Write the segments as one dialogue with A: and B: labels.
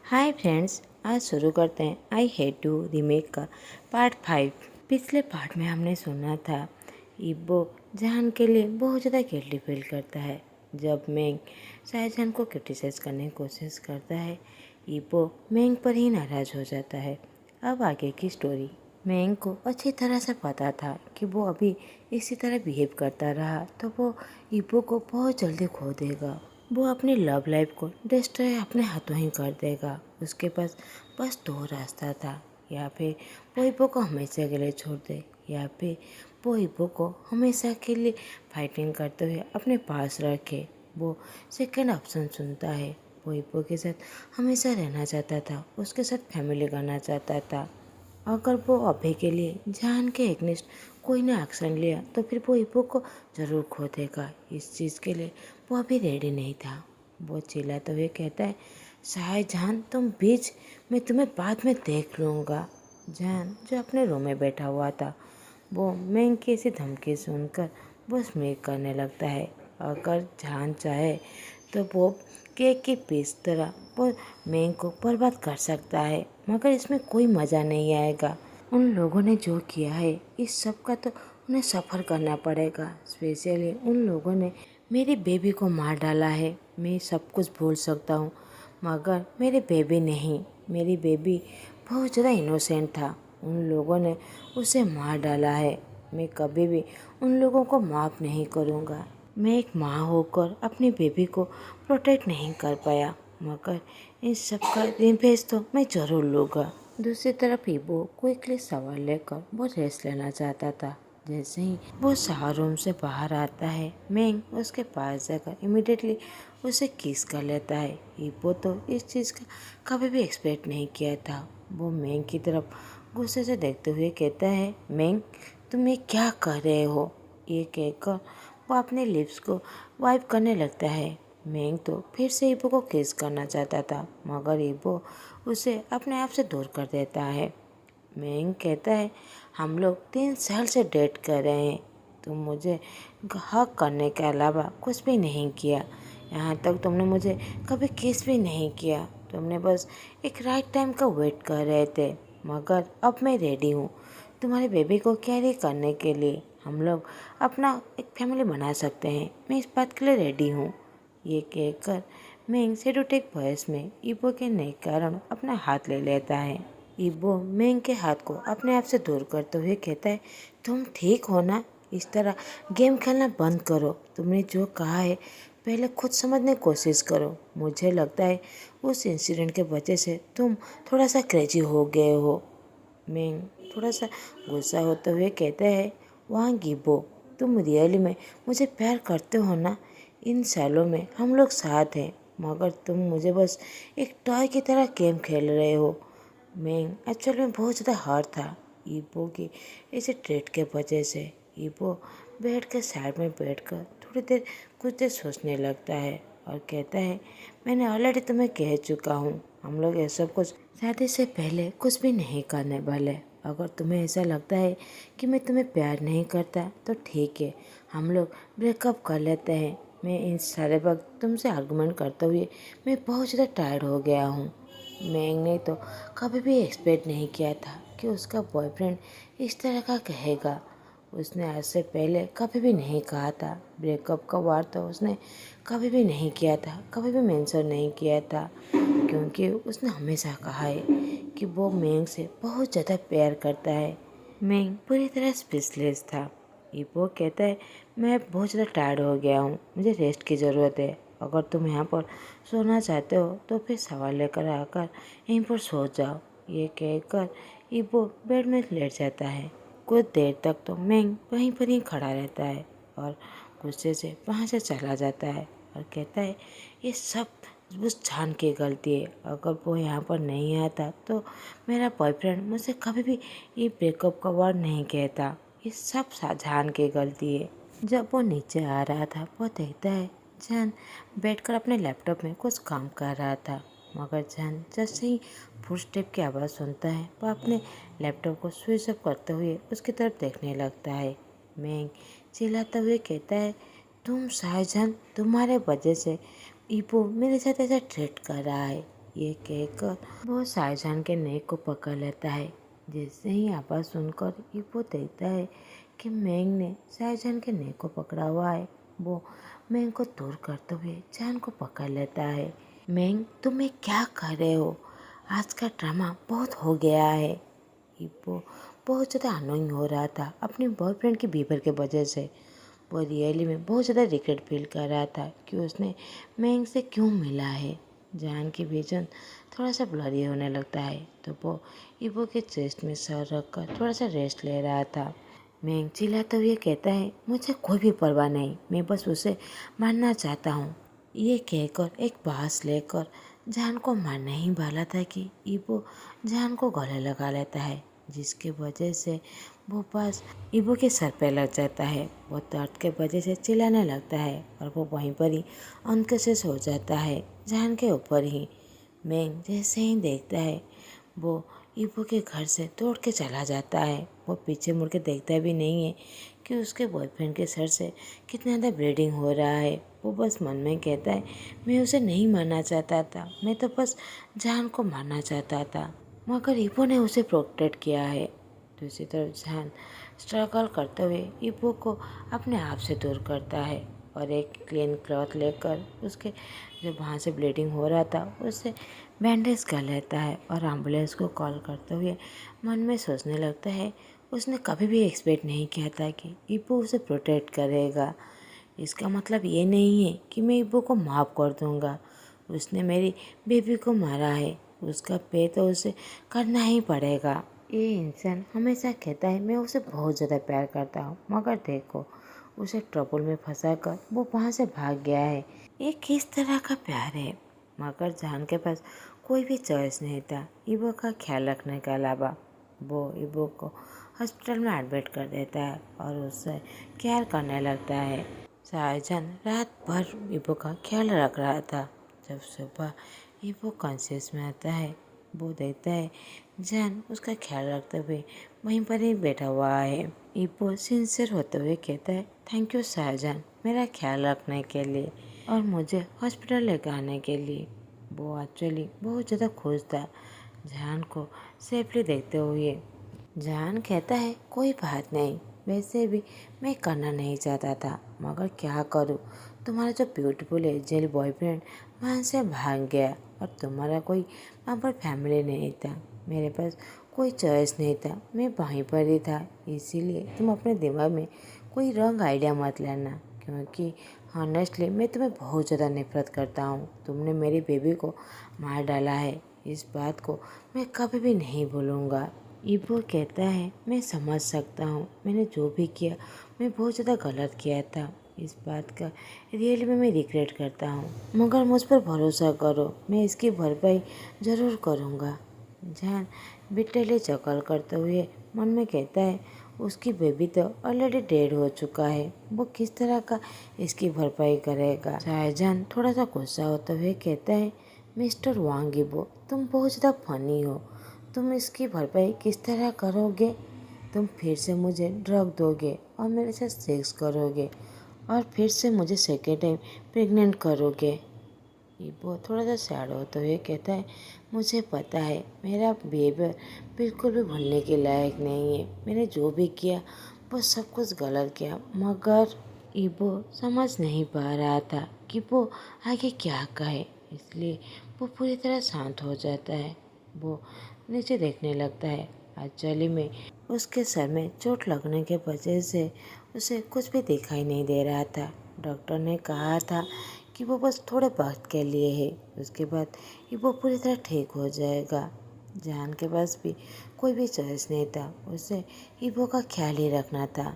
A: Hi friends, आज शुरू करते हैं आई हेट यू रीमेक का पार्ट 5। पिछले पार्ट में हमने सुना था इब्बो जहान के लिए बहुत ज़्यादा गिल्टी फील करता है। जब मैंग शाहजहान को क्रिटिसाइज करने की कोशिश करता है, इब्बो मैंग पर ही नाराज़ हो जाता है। अब आगे की स्टोरी। मैंग को अच्छी तरह से पता था कि वो अभी इसी तरह बिहेव करता रहा तो वो इब्बो को बहुत जल्दी खो देगा। वो अपनी लव लाइफ को डिस्ट्रॉय अपने हाथों ही कर देगा। उसके पास बस दो रास्ता था, या फिर वो इब्बो को हमेशा के लिए छोड़ दे, या फिर वो इब्बो को हमेशा के लिए फाइटिंग करते हुए अपने पास रखे। वो सेकंड ऑप्शन चुनता है। वो इब्बो के साथ हमेशा रहना चाहता था, उसके साथ फैमिली करना चाहता था। अगर वो अभी के लिए जान के एग्निस्ट कोई ने एक्शन लिया तो फिर वो इब्बो को ज़रूर खो देगा। इस चीज़ के लिए वो अभी रेडी नहीं था। वो चिल्लाते हुए कहता है, शाहजहान तुम बीच मैं तुम्हें बाद में देख लूँगा। जान जो अपने रूम में बैठा हुआ था, वो मैंग की ऐसी धमकी सुनकर वो स्मिक करने लगता है। अगर जान चाहे तो वो केक की पीस तरह वो मैंग को बर्बाद कर सकता है, मगर इसमें कोई मज़ा नहीं आएगा। उन लोगों ने जो किया है इस सब का तो उन्हें सफ़र करना पड़ेगा। स्पेशली उन लोगों ने मेरी बेबी को मार डाला है। मैं सब कुछ भूल सकता हूँ, मगर मेरी बेबी नहीं। मेरी बेबी बहुत ज़्यादा इनोसेंट था। उन लोगों ने उसे मार डाला है। मैं कभी भी उन लोगों को माफ़ नहीं करूँगा। मैं एक माँ होकर अपनी बेबी को प्रोटेक्ट नहीं कर पाया, मगर इन सब का रिवेंज तो मैं ज़रूर लूँगा। दूसरी तरफ इब्बो क्विकली सवाल लेकर वो रेस्ट लेना चाहता था। जैसे ही वो शावर रूम से बाहर आता है, मैंग उसके पास जाकर इमिडिएटली उसे किस कर लेता है। इब्बो तो इस चीज़ का कभी भी एक्सपेक्ट नहीं किया था। वो मैंग की तरफ गुस्से से देखते हुए कहता है, मैंग तुम ये क्या कर रहे हो? ये कहकर वो अपने लिप्स को वाइप करने लगता है। मैंग तो फिर से इब्बो को किस करना चाहता था, मगर इब्बो उसे अपने आप से दूर कर देता है। मैंग कहता है, हम लोग 3 साल से डेट कर रहे हैं। तुम मुझे हक करने के अलावा कुछ भी नहीं किया। यहाँ तक तुमने मुझे कभी किस भी नहीं किया। तुमने बस एक राइट टाइम का वेट कर रहे थे, मगर अब मैं रेडी हूँ तुम्हारे बेबी को कैरी करने के लिए। हम लोग अपना एक फैमिली बना सकते हैं। मैं इस बात के लिए रेडी हूँ। ये कहकर मैंग सेडोटेक वॉइस में इब्बो के नए कारण अपना हाथ ले लेता है। इब्बो मैंग के हाथ को अपने आप से दूर करते हुए कहता है, तुम ठीक हो ना? इस तरह गेम खेलना बंद करो। तुमने जो कहा है पहले खुद समझने की कोशिश करो। मुझे लगता है उस इंसिडेंट के वजह से तुम थोड़ा सा क्रेजी हो गए हो। मैंग थोड़ा सा गुस्सा होते हुए कहता है, वहाँ गिब्बो तुम रियली में मुझे प्यार करते हो ना? इन सालों में हम लोग साथ हैं, मगर तुम मुझे बस एक टॉय की तरह गेम खेल रहे हो। मैंग एक्चुअल में बहुत ज़्यादा हर्ट था इब्बो की इसे ट्रीट के वजह से। इब्बो बेड के साइड में बैठकर थोड़ी देर कुछ देर सोचने लगता है और कहता है, मैंने ऑलरेडी तुम्हें कह चुका हूँ, हम लोग ये सब कुछ शादी से पहले कुछ भी नहीं करने वाले। अगर तुम्हें ऐसा लगता है कि मैं तुम्हें प्यार नहीं करता तो ठीक है, हम लोग ब्रेकअप कर लेते हैं। मैं इन सारे वक्त तुमसे आर्गुमेंट करते हुए मैं बहुत ज़्यादा टायर्ड हो गया हूँ। मैंग ने तो कभी भी एक्सपेक्ट नहीं किया था कि उसका बॉयफ्रेंड इस तरह का कहेगा। उसने आज से पहले कभी भी नहीं कहा था। ब्रेकअप का वार तो उसने कभी भी नहीं किया था, कभी भी मेंशन नहीं किया था, क्योंकि उसने हमेशा कहा है कि वो मैंग से बहुत ज़्यादा प्यार करता है। मैंग पूरी तरह स्पीचलेस था। इब्बो कहता है, मैं बहुत ज़्यादा टायर्ड हो गया हूँ, मुझे रेस्ट की ज़रूरत है। अगर तुम यहाँ पर सोना चाहते हो तो फिर सवाल लेकर आकर यहीं पर सो जाओ। ये कहकर इब्बो बेड में लेट जाता है। कुछ देर तक तो मैंग वहीं पर ही खड़ा रहता है और गुस्से से वहाँ से चला जाता है और कहता है, ये सब उस जान की गलती है। अगर वो यहाँ पर नहीं आता तो मेरा बॉयफ्रेंड मुझसे कभी भी ये ब्रेकअप का वर्ड नहीं कहता। ये सब जान की गलती है। जब वो नीचे आ रहा था, वो देखता है जान बैठकर अपने लैपटॉप में कुछ काम कर रहा था, मगर जान जैसे ही फुटस्टेप की आवाज़ सुनता है वो अपने लैपटॉप को स्विच ऑफ करते हुए उसकी तरफ देखने लगता है। मैंग चिल्लाते हुए कहता है, तुम शाहजहान, तुम्हारे वजह से इब्बो मेरे साथ ऐसा ट्रीट कर रहा है। ये कहकर वो शाहजहान के नेक को पकड़ लेता है। जैसे ही आवाज़ सुनकर इब्बो देखता है कि मेंग ने शाहजहान के नेक को पकड़ा हुआ है। वो मेंग को दूर करते हुए जान को पकड़ लेता है। मेंग, तुम ये क्या कर रहे हो? आज का ड्रामा बहुत हो गया है। इब्बो बहुत ज़्यादा अनोइंग हो रहा था अपने बॉयफ्रेंड की बीवर के वजह से। वो रियली में बहुत ज़्यादा रिग्रेट फील कर रहा था कि उसने मेंग से क्यों मिला है। जान की विजन थोड़ा सा ब्लरी होने लगता है तो वो इब्बो के चेस्ट में सर रखकर थोड़ा सा रेस्ट ले रहा था। मेंग चिल्लाते हुए कहता है, मुझे कोई भी परवाह नहीं, मैं बस उसे मारना चाहता हूँ। ये कहकर एक बांस लेकर जान को मारने ही वाला था कि इब्बो जान को गले लगा लेता है, जिसके वजह से वो बांस इब्बो के सर पे लग जाता है। वो दर्द के वजह से चिल्लाने लगता है और वो वहीं पर ही अनकॉन्शियस हो जाता है, जान के ऊपर ही। मेंग जैसे ही देखता है वो इब्बो के घर से दौड़ के चला जाता है। वो पीछे मुड़ के देखता भी नहीं है कि उसके बॉयफ्रेंड के सर से कितना ज़्यादा ब्लीडिंग हो रहा है। वो बस मन में कहता है, मैं उसे नहीं मारना चाहता था, मैं तो बस जान को मारना चाहता था, मगर इब्बो ने उसे प्रोटेक्ट किया है। दूसरी तरफ जान स्ट्रगल करते हुए इब्बो को अपने आप से दूर करता है और एक क्लीन क्लॉथ लेकर उसके जो वहाँ से ब्लीडिंग हो रहा था उससे बैंडेज कर लेता है और एम्बुलेंस को कॉल करते हुए मन में सोचने लगता है, उसने कभी भी एक्सपेक्ट नहीं किया था कि इब्बो उसे प्रोटेक्ट करेगा। इसका मतलब ये नहीं है कि मैं इब्बो को माफ़ कर दूँगा। उसने मेरी बेबी को मारा है, उसका पे तो उसे करना ही पड़ेगा। ये इंसान हमेशा कहता है मैं उसे बहुत ज़्यादा प्यार करता हूँ, मगर देखो उसे ट्रबल में फंसा कर वो वहाँ से भाग गया है। ये किस तरह का प्यार है? मगर जान के पास कोई भी चॉइस नहीं था इब्बो का ख्याल रखने के अलावा। वो इब्बो को हॉस्पिटल में एडमिट कर देता है और उससे केयर करने लगता है। शाहजहान रात भर इब्बो का ख्याल रख रहा था। जब सुबह इब्बो कॉन्शियस में आता है, वो देखता है जान उसका ख्याल रखते हुए वहीं पर ही बैठा हुआ है। इब्बो सिंसियर होते हुए कहता है, थैंक यू शाहजहान, मेरा ख्याल रखने के लिए और मुझे हॉस्पिटल लेकर आने के लिए। वो एक्चुअली बहुत ज़्यादा खुश था जान को सेफली देखते हुए। जान कहता है, कोई बात नहीं, वैसे भी मैं करना नहीं चाहता था, मगर क्या करूँ, तुम्हारा जो ब्यूटीफुल एंजल बॉयफ्रेंड वहाँ से भाग गया और तुम्हारा कोई वहाँ पर फैमिली नहीं था, मेरे पास कोई चॉइस नहीं था, मैं वहीं पर ही था। इसीलिए तुम अपने दिमाग में कोई रॉन्ग आइडिया मत लेना, क्योंकि ऑनेस्टली मैं तुम्हें बहुत ज़्यादा नफरत करता हूँ। तुमने मेरी बेबी को मार डाला है, इस बात को मैं कभी भी नहीं भूलूँगा। इब्बो कहता है, मैं समझ सकता हूँ, मैंने जो भी किया मैं बहुत ज़्यादा गलत किया था, इस बात का रियली में मैं रिग्रेट करता हूँ, मगर मुझ पर भरोसा करो, मैं इसकी भरपाई ज़रूर करूँगा। जान बिटरली चकल करते हुए मन में कहता है, उसकी बेबी तो ऑलरेडी डेड हो चुका है, वो किस तरह का इसकी भरपाई करेगा। शाहजहान थोड़ा सा गुस्सा होते हुए कहता है, मिस्टर वांग इब्बो, तुम बहुत ज़्यादा फनी हो, तुम इसकी भरपाई किस तरह करोगे? तुम फिर से मुझे ड्रग दोगे और मेरे साथ सेक्स करोगे और फिर से मुझे सेकेंड टाइम प्रेग्नेंट करोगे। इब्बो थोड़ा सा सैड होते हुए कहता है, मुझे पता है मेरा बिहेवियर बिल्कुल भी भूलने के लायक नहीं है, मैंने जो भी किया वो सब कुछ गलत किया। मगर इब्बो समझ नहीं पा रहा था कि वो आगे क्या कहे, इसलिए वो पूरी तरह शांत हो जाता है। वो नीचे देखने लगता है। एक्चुअली में उसके सर में चोट लगने के वजह से उसे कुछ भी दिखाई नहीं दे रहा था। डॉक्टर ने कहा था कि वो बस थोड़े वक्त के लिए है, उसके बाद वो पूरी तरह ठीक हो जाएगा। जान के पास भी कोई भी चॉइस नहीं था, उसे इब्बो का ख्याल ही रखना था।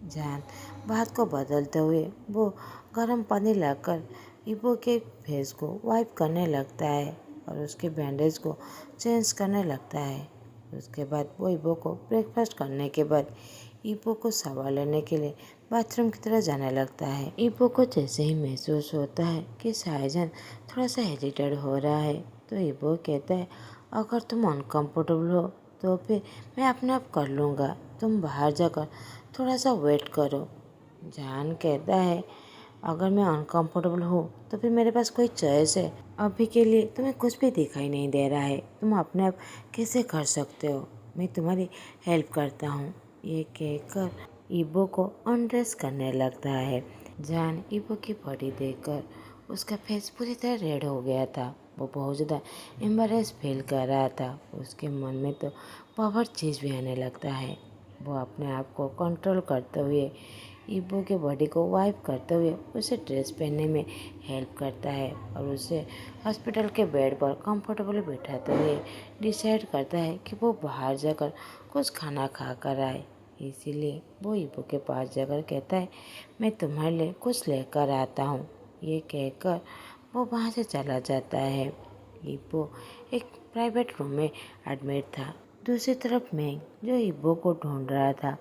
A: जान बात को बदलते हुए वो गर्म पानी लाकर इब्बो के फेस को वाइप करने लगता है और उसके बैंडेज को चेंज करने लगता है। उसके बाद वो इब्बो को ब्रेकफास्ट करने के बाद इब्बो को शावर लेने के लिए बाथरूम की तरफ जाने लगता है। इब्बो को जैसे ही महसूस होता है कि शाहजहान थोड़ा सा हेजिटेड हो रहा है, तो इब्बो कहता है, अगर तुम अनकम्फर्टेबल हो तो फिर मैं अपने आप कर लूँगा, तुम बाहर जाकर थोड़ा सा वेट करो। जान कहता है, अगर मैं अनकंफर्टेबल हूँ तो फिर मेरे पास कोई चॉइस है? अभी के लिए तुम्हें कुछ भी दिखाई नहीं दे रहा है, तुम अपने आप कैसे कर सकते हो? मैं तुम्हारी हेल्प करता हूँ। ये कहकर ईबो को अनड्रेस करने लगता है। जान ईबो की बॉडी देखकर उसका फेस पूरी तरह रेड हो गया था। वो बहुत ज़्यादा एम्बेरस फील कर रहा था। उसके मन में तो पावर चीज़ भी आने लगता है। वो अपने आप को कंट्रोल करते हुए ईबो के बॉडी को वाइप करते हुए उसे ड्रेस पहनने में हेल्प करता है और उसे हॉस्पिटल के बेड पर कंफर्टेबली बिठाते हुए डिसाइड करता है कि वो बाहर जाकर कुछ खाना खा कर आए। इसीलिए वो ईबो के पास जाकर कहता है, मैं तुम्हारे लिए कुछ लेकर आता हूँ। ये कहकर वो वहाँ से चला जाता है। ईबो एक प्राइवेट रूम में एडमिट था। दूसरी तरफ मैं जो ईबो को ढूंढ रहा था,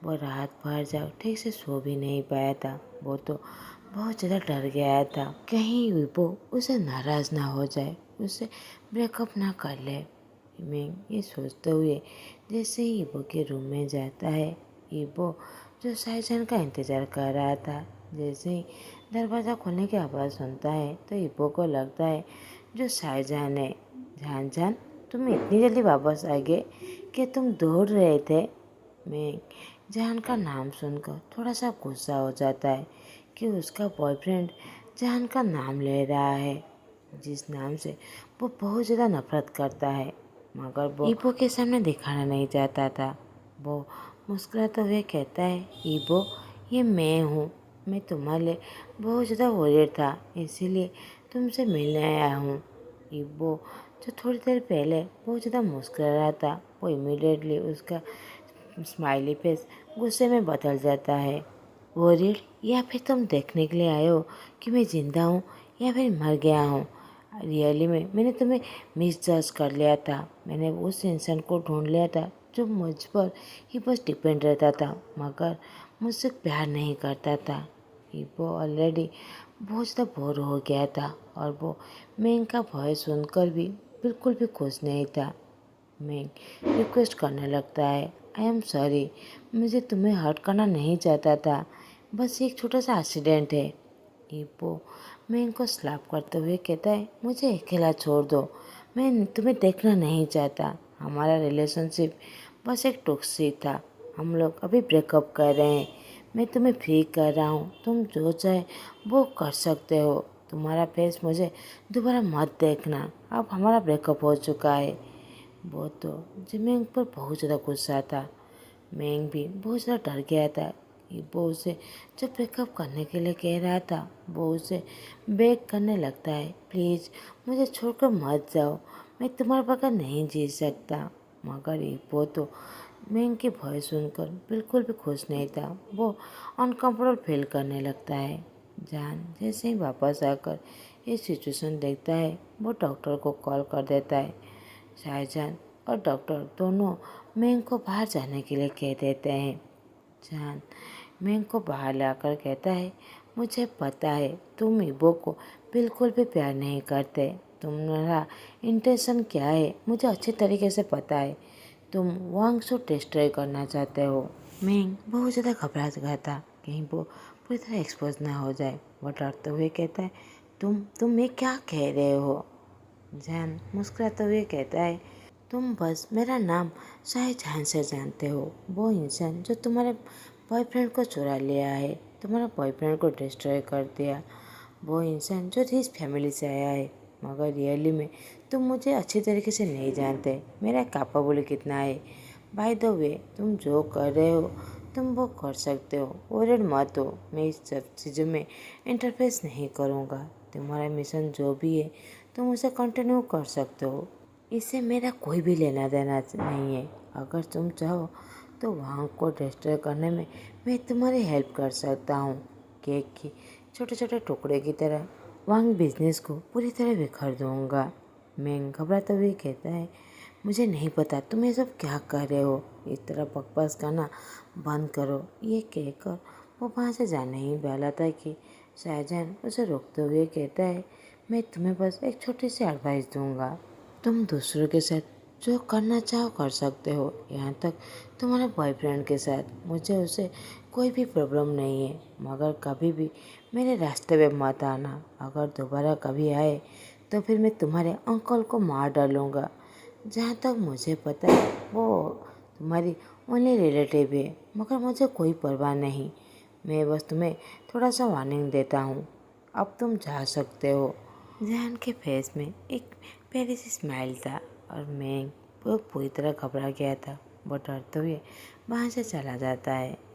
A: वो रात भर जब ठीक से सो भी नहीं पाया था। वो तो बहुत ज़्यादा डर गया था कहीं ईबो उसे नाराज़ ना हो जाए, उससे ब्रेकअप ना कर ले। मैं ये सोचते हुए जैसे ही ईबो के रूम में जाता है, ईबो जो शाहजहान का इंतज़ार कर रहा था, जैसे ही दरवाज़ा खोलने की आवाज़ सुनता है तो ईबो को लगता है जो शाहजहान है। जान जान, तुम इतनी जल्दी वापस आ गए कि तुम दौड़ रहे थे? मैं जान का नाम सुनकर थोड़ा सा गुस्सा हो जाता है कि उसका बॉयफ्रेंड जान का नाम ले रहा है, जिस नाम से वो बहुत ज़्यादा नफरत करता है, मगर वो ईबो के सामने दिखाना नहीं चाहता था। वो मुस्कुराते हुए कहता है, ईबो, ये मैं हूँ। मैं तुम्हारे लिए बहुत ज़्यादा वरीड था, इसीलिए तुमसे मिलने आया हूँ। ईबो जो थोड़ी देर पहले बहुत ज़्यादा मुस्कुरा रहा था, वो इमीडिएटली उसका स्माइली फेस गुस्से में बदल जाता है। वरीड, या फिर तुम देखने के लिए आए हो कि मैं जिंदा हूँ या फिर मर गया हूँ? रियली में मैंने तुम्हें मिसजज कर लिया था। मैंने उस इंसान को ढूंढ लिया था जो मुझ पर ही बस डिपेंड रहता था, मगर मुझसे प्यार नहीं करता था। वो ऑलरेडी बहुत ज़्यादा बोर हो गया था और वो मैं का वॉइस सुनकर भी बिल्कुल भी खुश नहीं था। मैं रिक्वेस्ट करने लगता है, आई एम सॉरी, मुझे तुम्हें हर्ट करना नहीं चाहता था, बस एक छोटा सा एक्सीडेंट है। ईपो मैं इनको स्लैप करते हुए कहता है, मुझे अकेला छोड़ दो, मैं तुम्हें देखना नहीं चाहता। हमारा रिलेशनशिप बस एक टॉक्सिक था, हम लोग अभी ब्रेकअप कर रहे हैं। मैं तुम्हें फ्री कर रहा हूँ, तुम जो चाहे वो कर सकते हो। तुम्हारा फेस मुझे दोबारा मत देखना, अब हमारा ब्रेकअप हो चुका है। वो तो जिमिंग पर बहुत ज़्यादा गुस्सा था। मैंग भी बहुत ज़्यादा डर गया था। वो उसे जब ब्रेकअप करने के लिए कह रहा था, वो उसे बेग करने लगता है, प्लीज़ मुझे छोड़कर मत जाओ, मैं तुम्हारे बगैर नहीं जी सकता। मगर वो तो मैंग की वॉइस सुनकर बिल्कुल भी खुश नहीं था। वो अनकम्फर्टेबल फील करने लगता है। जान जैसे ही वापस आकर ये सिचुएशन देखता है, वो डॉक्टर को कॉल कर देता है। शाहजहान और डॉक्टर दोनों मैंग को बाहर जाने के लिए कह देते हैं। जान मैंग को बाहर लाकर कहता है, मुझे पता है तुम ईबो को बिल्कुल भी प्यार नहीं करते। तुम्हारा इंटेंशन क्या है मुझे अच्छे तरीके से पता है। तुम वांग को डिस्ट्रॉय करना चाहते हो। मैंग बहुत ज़्यादा घबरा गया था कहीं वो पूरी तरह एक्सपोज ना हो जाए। वो डरते हुए कहता है, तुम ये क्या कह रहे हो? जान मुस्कुराते हुए कहता है, तुम बस मेरा नाम शाहजहान से जानते हो, वो इंसान जो तुम्हारे बॉयफ्रेंड को चुरा लिया है, तुम्हारा बॉयफ्रेंड को डिस्ट्रॉय कर दिया, वो इंसान जो रिच फैमिली से आया है। मगर रियली में तुम मुझे अच्छी तरीके से नहीं जानते, मेरा कैपेबल कितना है। बाय द वे, तुम जो कर रहे हो तुम वो कर सकते हो, वरीड मत हो, मैं इस सब चीज़ों में इंटरफेस नहीं करूँगा। तुम्हारा मिशन जो भी है तुम उसे कंटिन्यू कर सकते हो, इससे मेरा कोई भी लेना देना नहीं है। अगर तुम चाहो तो वांग को डिस्ट्रॉय करने में मैं तुम्हारी हेल्प कर सकता हूँ। केक की छोटे छोटे टुकड़े की तरह वांग बिजनेस को पूरी तरह बिखर दूंगा। मैं घबराते हुए कहता है, मुझे नहीं पता तुम ये सब क्या कर रहे हो, इस तरह बकवास करना बंद करो। ये कहकर वो वहाँ से जाने ही वाला था कि शाहजहान उसे रोकते हुए कहता है, मैं तुम्हें बस एक छोटी सी एडवाइस दूंगा, तुम दूसरों के साथ जो करना चाहो कर सकते हो, यहाँ तक तुम्हारे बॉयफ्रेंड के साथ। मुझे उसे कोई भी प्रॉब्लम नहीं है, मगर कभी भी मेरे रास्ते में मत आना। अगर दोबारा कभी आए तो फिर मैं तुम्हारे अंकल को मार डालूँगा। जहाँ तक मुझे पता है वो तुम्हारी ओनली रिलेटिव है, मगर मुझे कोई परवाह नहीं। मैं बस तुम्हें थोड़ा सा वार्निंग देता हूँ। अब तुम जा सकते हो। जहान के फेस में एक प्यारी सी स्माइल था और मैं वो पूरी तरह घबरा गया था। वो डरते हुए वहाँ से चला जाता है।